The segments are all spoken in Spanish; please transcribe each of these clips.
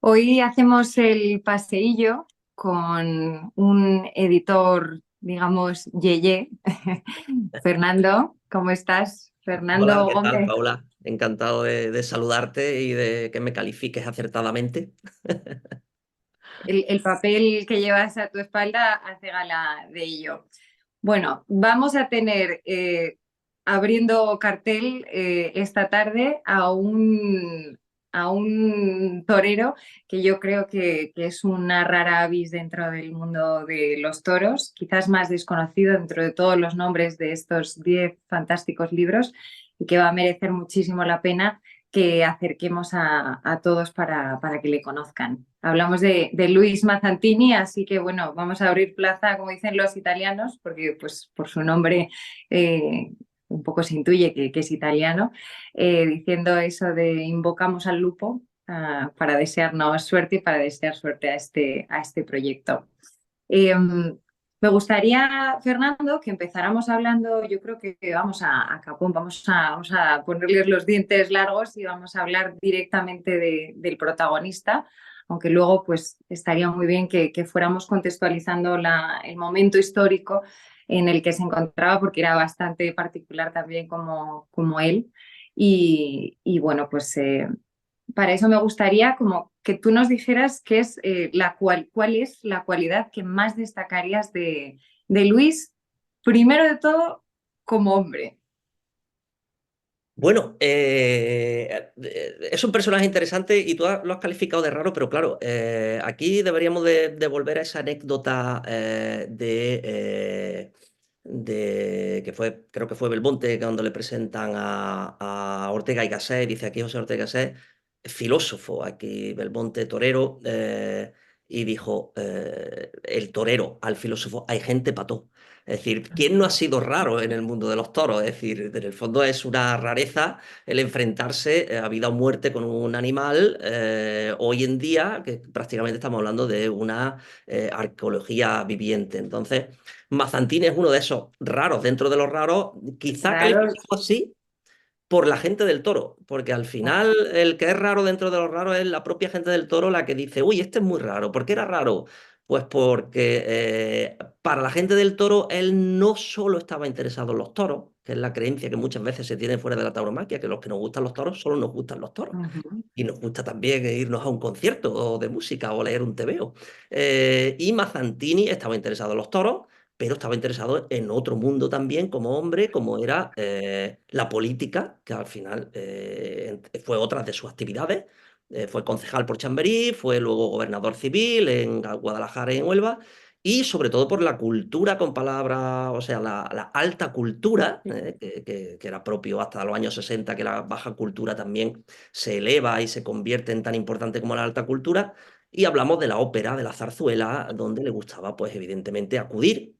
Hoy hacemos el paseillo con un editor, digamos, yeye. Fernando, ¿cómo estás? Hola, Fernando ¿qué tal, Gómez. Paula? Encantado de saludarte y de que me califiques acertadamente. El papel que llevas a tu espalda hace gala de ello. Bueno, vamos a tener abriendo cartel esta tarde a un torero que yo creo que es una rara avis dentro del mundo de los toros, quizás más desconocido dentro de todos los nombres de estos 10 fantásticos libros y que va a merecer muchísimo la pena que acerquemos a todos para que le conozcan. Hablamos de Luis Mazzantini, así que bueno, vamos a abrir plaza, como dicen los italianos, porque pues por su nombre un poco se intuye que es italiano, diciendo eso de invocamos al lupo para desearnos suerte y para desear suerte a este proyecto. Me gustaría, Fernando, que empezáramos hablando, yo creo que vamos a capón, vamos a ponerles los dientes largos y vamos a hablar directamente del protagonista, aunque luego pues estaría muy bien que fuéramos contextualizando el momento histórico en el que se encontraba, porque era bastante particular también como él. Y bueno, pues para eso me gustaría como que tú nos dijeras qué es, cuál es la cualidad que más destacarías de Luis, primero de todo, como hombre. Bueno, es un personaje interesante y lo has calificado de raro, pero claro, aquí deberíamos de volver a esa anécdota de que fue, creo que fue Belmonte, cuando le presentan a Ortega y Gasset, dice aquí José Ortega y Gasset, filósofo, aquí Belmonte, torero, y dijo, el torero al filósofo, hay gente pató. Es decir, ¿quién no ha sido raro en el mundo de los toros? Es decir, en el fondo es una rareza el enfrentarse a vida o muerte con un animal. Hoy en día, que prácticamente estamos hablando de una arqueología viviente. Entonces, Mazantini es uno de esos raros dentro de los raros, quizá Raro. calificado así por la gente del toro, porque al final el que es raro dentro de los raros es la propia gente del toro la que dice, uy, este es muy raro. ¿Por qué era raro? Pues porque para la gente del toro él no solo estaba interesado en los toros, que es la creencia que muchas veces se tiene fuera de la tauromaquia, que los que nos gustan los toros solo nos gustan los toros. Ujú. Y nos gusta también irnos a un concierto de música o leer un tebeo. Y Mazzantini estaba interesado en los toros, pero estaba interesado en otro mundo también como hombre, como era la política, que al final fue otra de sus actividades. Fue concejal por Chamberí, fue luego gobernador civil en Guadalajara y en Huelva, y sobre todo por la cultura con palabras, o sea, la alta cultura, que era propio hasta los años 60, que la baja cultura también se eleva y se convierte en tan importante como la alta cultura. Y hablamos de la ópera, de la zarzuela, donde le gustaba, pues evidentemente, acudir.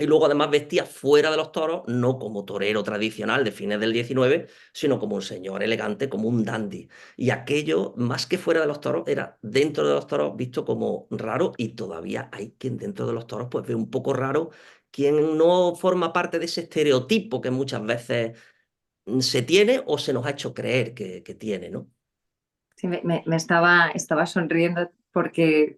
Y luego además vestía fuera de los toros, no como torero tradicional de fines del 19, sino como un señor elegante, como un dandy. Y aquello, más que fuera de los toros, era dentro de los toros visto como raro y todavía hay quien dentro de los toros pues ve un poco raro quien no forma parte de ese estereotipo que muchas veces se tiene o se nos ha hecho creer que tiene, ¿no? Sí, estaba sonriendo porque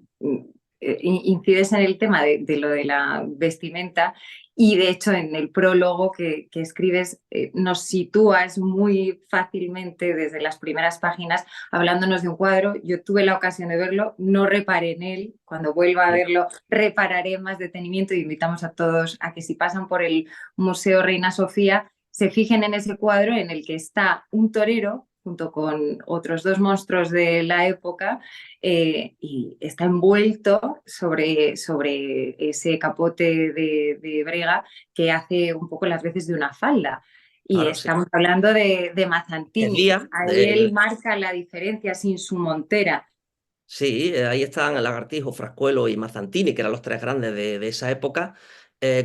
incides en el tema de lo de la vestimenta y de hecho en el prólogo que escribes nos sitúas muy fácilmente desde las primeras páginas hablándonos de un cuadro. Yo tuve la ocasión de verlo, no reparé en él, cuando vuelva a verlo repararé más detenimiento y invitamos a todos a que si pasan por el Museo Reina Sofía se fijen en ese cuadro en el que está un torero junto con otros dos monstruos de la época, y está envuelto sobre ese capote de brega que hace un poco las veces de una falda. Y Claro, sí. estamos hablando de Mazzantini. Elías, Ahí él marca la diferencia sin su montera. sí, ahí están el Lagartijo, Frascuelo y Mazzantini, que eran los tres grandes de esa época,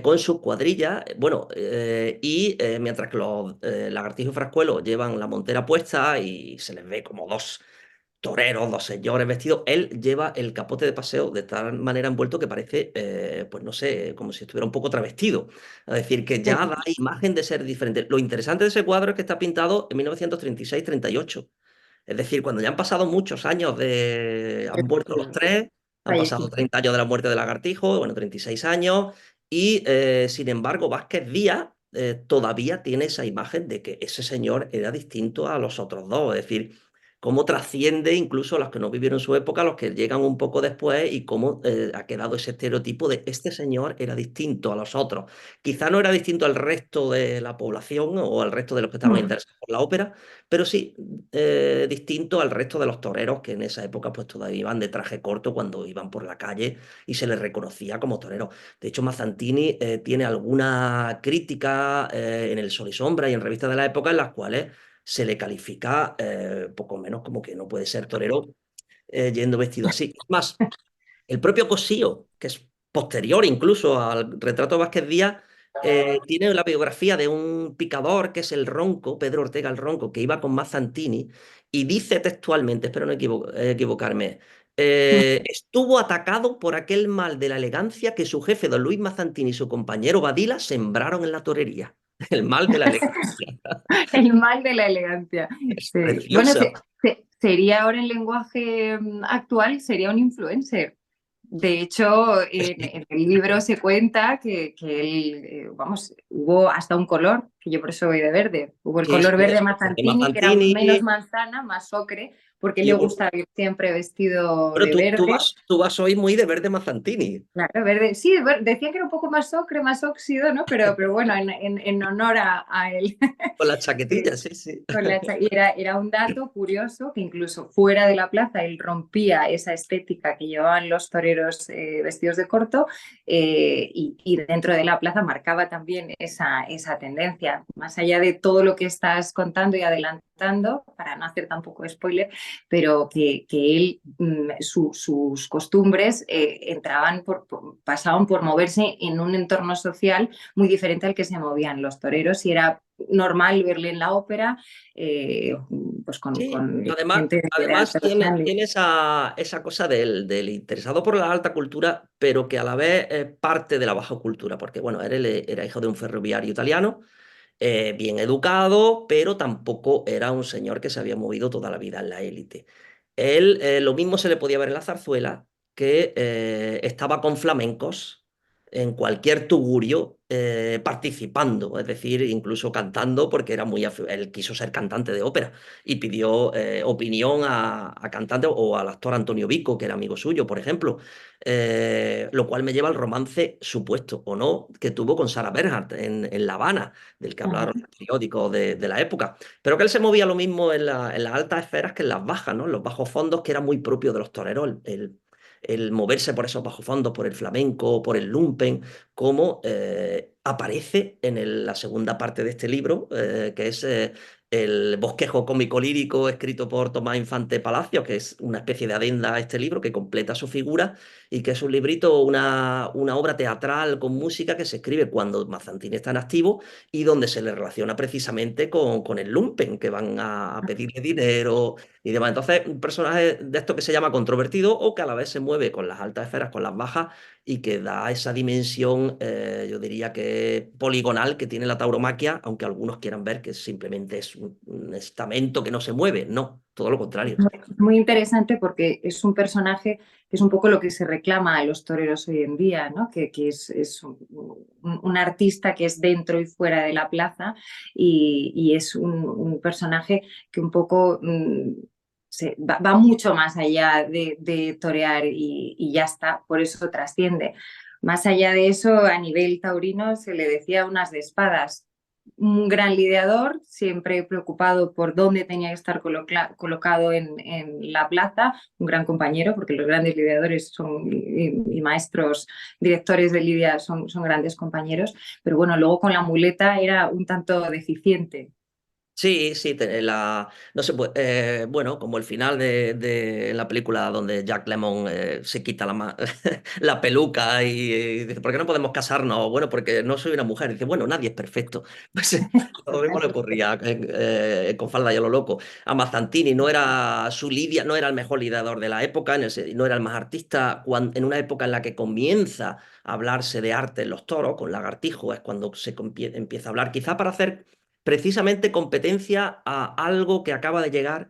con sus cuadrillas. Bueno, mientras que los Lagartijo y Frascuelo llevan la montera puesta y se les ve como dos toreros, dos señores vestidos, él lleva el capote de paseo de tal manera envuelto que parece, pues no sé, como si estuviera un poco travestido. Es decir, que ya da imagen de ser diferente. Lo interesante de ese cuadro es que está pintado en 1936-38. Es decir, cuando ya han pasado muchos años han muerto los tres, han pasado Falleció. 30 años de la muerte de Lagartijo, bueno, 36 años, y sin embargo Vázquez Díaz todavía tiene esa imagen de que ese señor era distinto a los otros dos. Es decir, cómo trasciende incluso a los que no vivieron su época, a los que llegan un poco después, y cómo ha quedado ese estereotipo de este señor era distinto a los otros. Quizá no era distinto al resto de la población o al resto de los que estaban Mm. interesados por la ópera, pero sí distinto al resto de los toreros que en esa época pues todavía iban de traje corto cuando iban por la calle y se les reconocía como toreros. De hecho, Mazzantini tiene alguna crítica en el Sol y Sombra y en revistas de la época en las cuales se le califica poco menos como que no puede ser torero yendo vestido así. Es más, el propio Cosío, que es posterior incluso al retrato de Vázquez Díaz, tiene la biografía de un picador que es el Ronco, Pedro Ortega el Ronco, que iba con Mazzantini y dice textualmente, espero no equivocarme, estuvo atacado por aquel mal de la elegancia que su jefe, don Luis Mazzantini y su compañero Badila sembraron en la torería. El mal de la elegancia. El mal de la elegancia. Es Sí. Bueno, precioso. sería ahora en lenguaje actual, sería un influencer. De hecho, Pues en el libro se cuenta que él, vamos, hubo hasta un color, que yo por eso voy de verde. Hubo el sí, color sí, verde porque Mazzantini, que era menos Mazzantini. manzana, más ocre, porque y le hubo- gusta ir siempre vestido Pero de tú verde. vas, tú vas hoy muy de verde Mazzantini. Claro, verde. Sí, decían que era un poco más ocre, más óxido, ¿no? Pero bueno, en honor a él. Con la chaquetilla, sí, sí. Y era un dato curioso que incluso fuera de la plaza él rompía esa estética que llevaban los toreros vestidos de corto y dentro de la plaza marcaba también esa tendencia. Más allá de todo lo que estás contando y adelantando, para no hacer tampoco spoiler, pero que él, sus costumbres pasaban por moverse en un entorno social muy diferente al que se movían los toreros y era normal verle en la ópera, eh, pues Sí, con además, gente de además alto tiene standing. esa cosa del interesado por la alta cultura, pero que a la vez es parte de la baja cultura, porque bueno, él era hijo de un ferroviario italiano, bien educado, pero tampoco era un señor que se había movido toda la vida en la élite. Él, lo mismo se le podía ver en la zarzuela, que estaba con flamencos en cualquier tugurio participando, es decir, incluso cantando, porque era él quiso ser cantante de ópera y pidió opinión a cantantes o al actor Antonio Vico, que era amigo suyo, por ejemplo, lo cual me lleva al romance supuesto o no que tuvo con Sarah Bernhardt en La Habana, del que Ajá. hablaron los periódicos de la época. Pero que él se movía lo mismo en las altas esferas que en las bajas, ¿no? En los bajos fondos, que era muy propio de los toreros, el moverse por esos bajos fondos, por el flamenco, por el lumpen, como aparece en la segunda parte de este libro, que es el bosquejo cómico lírico escrito por Tomás Infante Palacio, que es una especie de adenda a este libro que completa su figura y que es un librito, una obra teatral con música que se escribe cuando Mazzantini está en activo y donde se le relaciona precisamente con el lumpen, que van a pedirle dinero y demás. Entonces, un personaje de esto que se llama controvertido o que a la vez se mueve con las altas esferas, con las bajas y que da esa dimensión, yo diría que poligonal que tiene la tauromaquia, aunque algunos quieran ver que simplemente es un estamento que no se mueve. No, todo lo contrario. Muy interesante porque es un personaje que es un poco lo que se reclama a los toreros hoy en día, ¿no? Que es un artista que es dentro y fuera de la plaza y es un personaje que un poco va mucho más allá de torear y ya está, por eso trasciende. Más allá de eso, a nivel taurino se le decía unas de espadas, un gran lidiador, siempre preocupado por dónde tenía que estar colocado en la plaza, un gran compañero, porque los grandes lidiadores y maestros directores de lidia son grandes compañeros, pero bueno, luego con la muleta era un tanto deficiente. Sí, sí, no sé, pues, bueno, como el final de la película donde Jack Lemmon se quita la peluca y dice, ¿por qué no podemos casarnos? Bueno, porque no soy una mujer. Dice, bueno, nadie es perfecto. Pues lo mismo le ocurría con Falda y a lo loco. A Mazzantini no era su Lidia, no era el mejor lidiador de la época, no era el más artista. En una época en la que comienza a hablarse de arte en los toros, con Lagartijo, es cuando empieza a hablar, quizá para hacer precisamente competencia a algo que acaba de llegar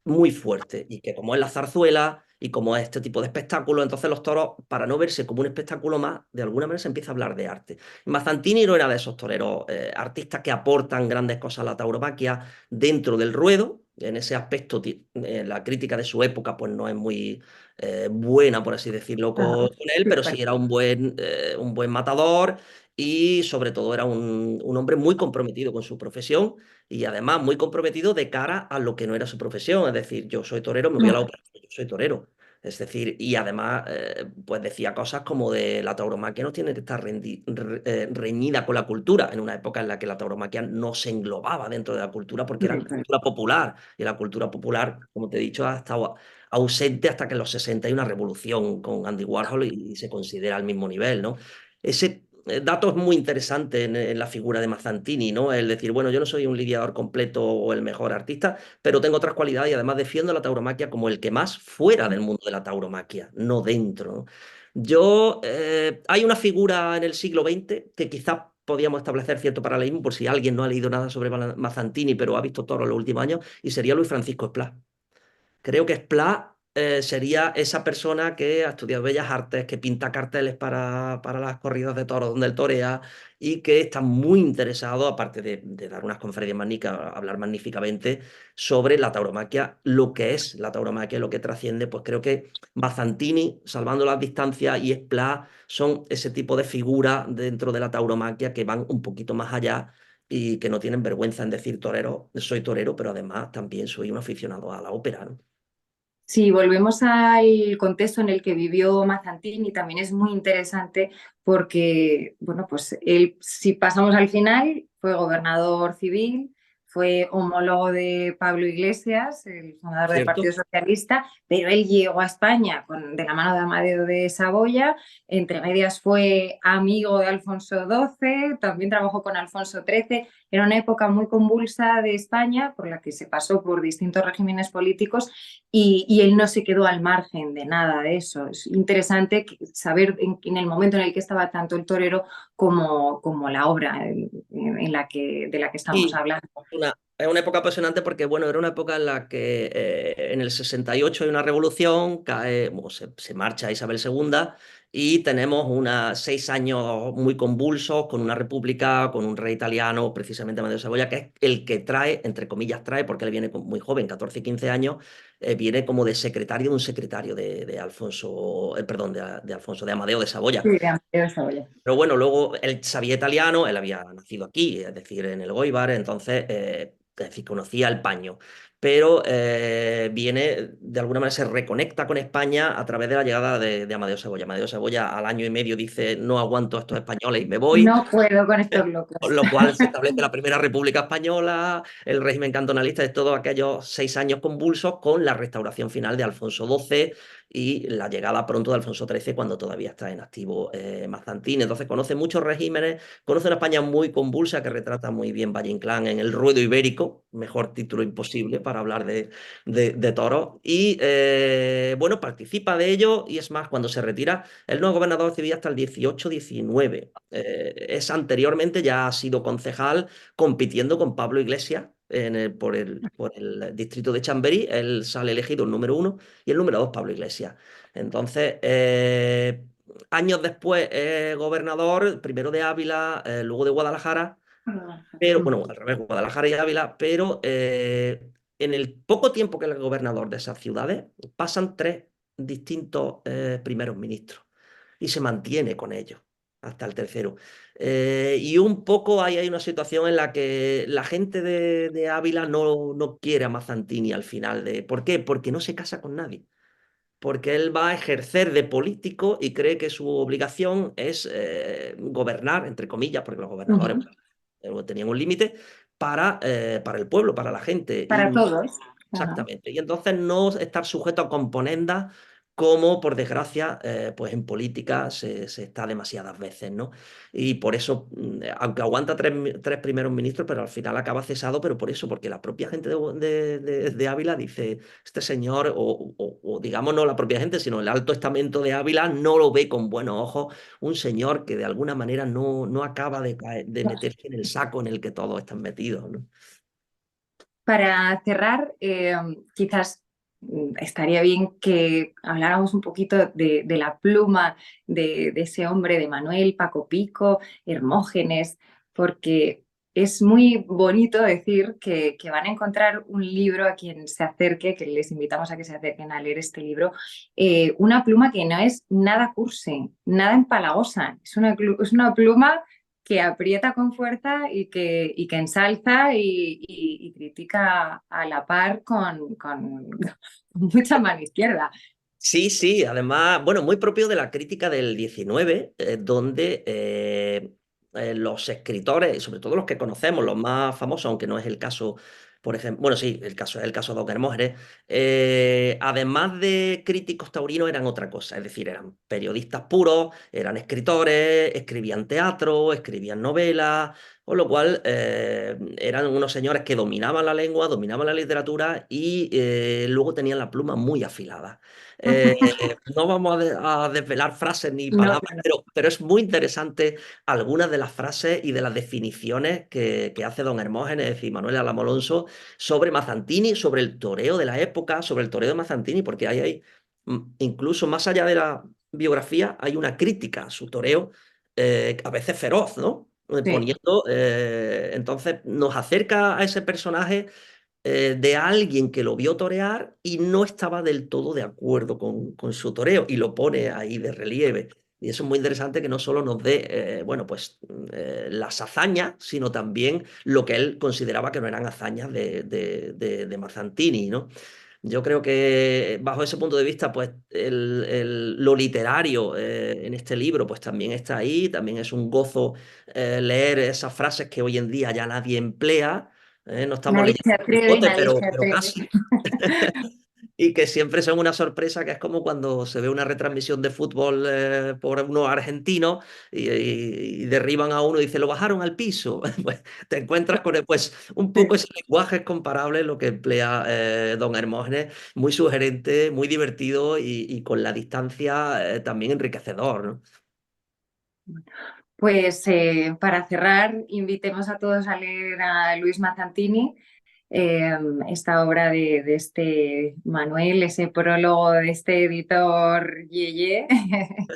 muy fuerte y que como es la zarzuela y como es este tipo de espectáculo, entonces los toros, para no verse como un espectáculo más, de alguna manera se empieza a hablar de arte. Mazzantini no era de esos toreros, artistas que aportan grandes cosas a la tauromaquia dentro del ruedo. En ese aspecto, la crítica de su época pues no es muy buena, por así decirlo, Ajá. con él, Sí, pero sí era un buen matador y sobre todo era un hombre muy comprometido con su profesión y además muy comprometido de cara a lo que no era su profesión. Es decir, yo soy torero, me voy a la ópera, yo soy torero. Es decir, y además, pues decía cosas como de la tauromaquia no tiene que estar reñida con la cultura, en una época en la que la tauromaquia no se englobaba dentro de la cultura porque era sí. cultura popular. Y la cultura popular, como te he dicho, ha estado ausente hasta que en los 60 hay una revolución con Andy Warhol y se considera al mismo nivel, ¿no? Ese dato es muy interesante en la figura de Mazzantini, ¿no? El decir, bueno, yo no soy un lidiador completo o el mejor artista, pero tengo otras cualidades y además defiendo la tauromaquia como el que más fuera del mundo de la tauromaquia, no dentro, ¿no? Hay una figura en el siglo XX que quizás podíamos establecer cierto paralelismo por si alguien no ha leído nada sobre Mazzantini, pero ha visto toros en los últimos años, y sería Luis Francisco Esplá. Creo que Splá sería esa persona que ha estudiado Bellas Artes, que pinta carteles para las corridas de toros donde él torea y que está muy interesado, aparte de dar unas conferencias magníficas, hablar magníficamente sobre la tauromaquia, lo que es la tauromaquia, lo que trasciende. Pues creo que Mazzantini, salvando las distancias, y Splá son ese tipo de figuras dentro de la tauromaquia que van un poquito más allá y que no tienen vergüenza en decir torero, soy torero, pero además también soy un aficionado a la ópera, ¿no? Si volvemos al contexto en el que vivió Mazzantini, también es muy interesante porque, bueno, pues él, si pasamos al final, fue gobernador civil, fue homólogo de Pablo Iglesias, el fundador del ¿Cierto? Partido Socialista, pero él llegó a España de la mano de Amadeo de Saboya, entre medias fue amigo de Alfonso XII, también trabajó con Alfonso XIII, era una época muy convulsa de España por la que se pasó por distintos regímenes políticos y él no se quedó al margen de nada de eso. Es interesante saber en el momento en el que estaba tanto el torero como la obra de la que estamos Sí, hablando. es una época apasionante porque, bueno, era una época en la que en el 68 hay una revolución, cae, bueno, se marcha Isabel II y tenemos 6 años muy convulsos con una república, con un rey italiano, precisamente Amadeo de Saboya, que es el que trae, entre comillas trae, porque él viene muy joven, 14 y 15 años, viene como de secretario de un secretario de Alfonso, perdón, de Alfonso, de Amadeo de Saboya. Sí, de Amadeo de Saboya. Pero bueno, luego él sabía italiano, él había nacido aquí, es decir, en el Goibar, entonces, es decir, conocía el paño. Pero viene, de alguna manera se reconecta con España a través de la llegada de Amadeo Saboya. Amadeo Saboya al año y medio dice, no aguanto a estos españoles y me voy. No puedo con estos locos. Con lo cual se establece la Primera República Española, el régimen cantonalista de todos aquellos 6 años convulsos con la restauración final de Alfonso XII y la llegada pronto de Alfonso XIII cuando todavía está en activo Mazzantini. Entonces conoce muchos regímenes, conoce una España muy convulsa que retrata muy bien Valle Inclán en El Ruedo Ibérico, mejor título imposible para hablar de toros. Y bueno, participa de ello y es más, cuando se retira, él no es gobernador civil hasta el 18-19. Es anteriormente ya ha sido concejal compitiendo con Pablo Iglesias por el distrito de Chamberí. Él sale elegido el número 1 y el número 2 Pablo Iglesias. Entonces, años después es gobernador, primero de Ávila, luego de Guadalajara, pero bueno, al revés, Guadalajara y Ávila, pero en el poco tiempo que él es gobernador de esas ciudades, pasan tres distintos primeros ministros y se mantiene con ellos hasta el tercero. Y un poco ahí hay una situación en la que la gente de Ávila no quiere a Mazzantini al final. ¿Por qué? Porque no se casa con nadie. Porque él va a ejercer de político y cree que su obligación es gobernar, entre comillas, porque los gobernadores Ujú. tenían un límite, para el pueblo, para la gente. Y Para todos. Ajá. exactamente. Y entonces no estar sujeto a componendas como, por desgracia, pues en política se está demasiadas veces, ¿no? Y por eso, aunque aguanta tres primeros ministros, pero al final acaba cesado, pero por eso, porque la propia gente de Ávila dice, este señor, o digamos no la propia gente, sino el alto estamento de Ávila no lo ve con buenos ojos, un señor que de alguna manera no acaba de meterse en el saco en el que todos están metidos, ¿no? Para cerrar, quizás estaría bien que habláramos un poquito de la pluma de ese hombre, de Manuel, Paco Pico, Hermógenes, porque es muy bonito decir que van a encontrar un libro a quien se acerque, que les invitamos a que se acerquen a leer este libro, una pluma que no es nada cursi, nada empalagosa, es una pluma que aprieta con fuerza y que ensalza y critica a la par con mucha mano izquierda. Sí, sí, además, bueno, muy propio de la crítica del 19, donde los escritores, y sobre todo los que conocemos, los más famosos, aunque no es el caso, por ejemplo, bueno, sí, el caso es el caso de Don Hermógenes, además de críticos taurinos, eran otra cosa, es decir, eran periodistas puros, eran escritores, escribían teatro, escribían novelas, con lo cual eran unos señores que dominaban la lengua, dominaban la literatura y luego tenían la pluma muy afilada. Eh, no vamos a desvelar frases ni No, palabras, pero es muy interesante algunas de las frases y de las definiciones que hace don Hermógenes y Manuel Álamo Alonso sobre Mazzantini, sobre el toreo de la época, sobre el toreo de Mazzantini, porque incluso más allá de la biografía, hay una crítica a su toreo, a veces feroz, ¿no? sí. Entonces nos acerca a ese personaje de alguien que lo vio torear y no estaba del todo de acuerdo con su toreo y lo pone ahí de relieve. Y eso es muy interesante que no solo nos dé, bueno, pues las hazañas, sino también lo que él consideraba que no eran hazañas de Mazzantini, ¿no? Yo creo que bajo ese punto de vista, pues lo literario en este libro, pues también está ahí, también es un gozo leer esas frases que hoy en día ya nadie emplea. No estamos Nadie leyendo se el atreve, Quijote, nadie se pero atreve. casi. Y que siempre son una sorpresa, que es como cuando se ve una retransmisión de fútbol por unos argentinos y derriban a uno y dice, lo bajaron al piso. Pues te encuentras con pues un poco Sí. ese lenguaje es comparable lo que emplea don Hermógenes, muy sugerente, muy divertido y con la distancia también enriquecedor, ¿no? Pues para cerrar, invitemos a todos a leer a Luis Mazzantini, eh, esta obra de este Manuel, ese prólogo de este editor Yeye,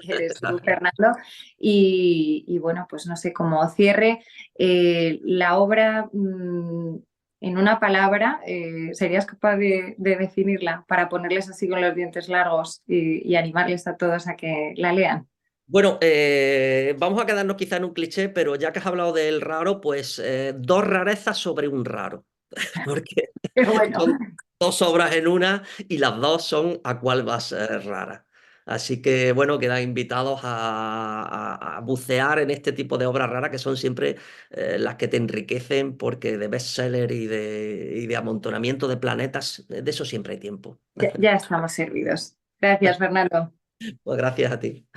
que eres tú, Fernando. Y bueno, pues no sé, cómo cierre, la obra en una palabra, ¿serías capaz de definirla para ponerles así con los dientes largos y animarles a todos a que la lean? Bueno, vamos a quedarnos quizá en un cliché, pero ya que has hablado del raro, pues dos rarezas sobre un raro, porque Qué bueno. son dos obras en una y las dos son a cuál va a ser rara. Así que bueno, quedan invitados a bucear en este tipo de obras raras que son siempre las que te enriquecen porque de bestseller y de amontonamiento de planetas, de eso siempre hay tiempo. Ya estamos servidos. Gracias, Fernando. Pues gracias a ti.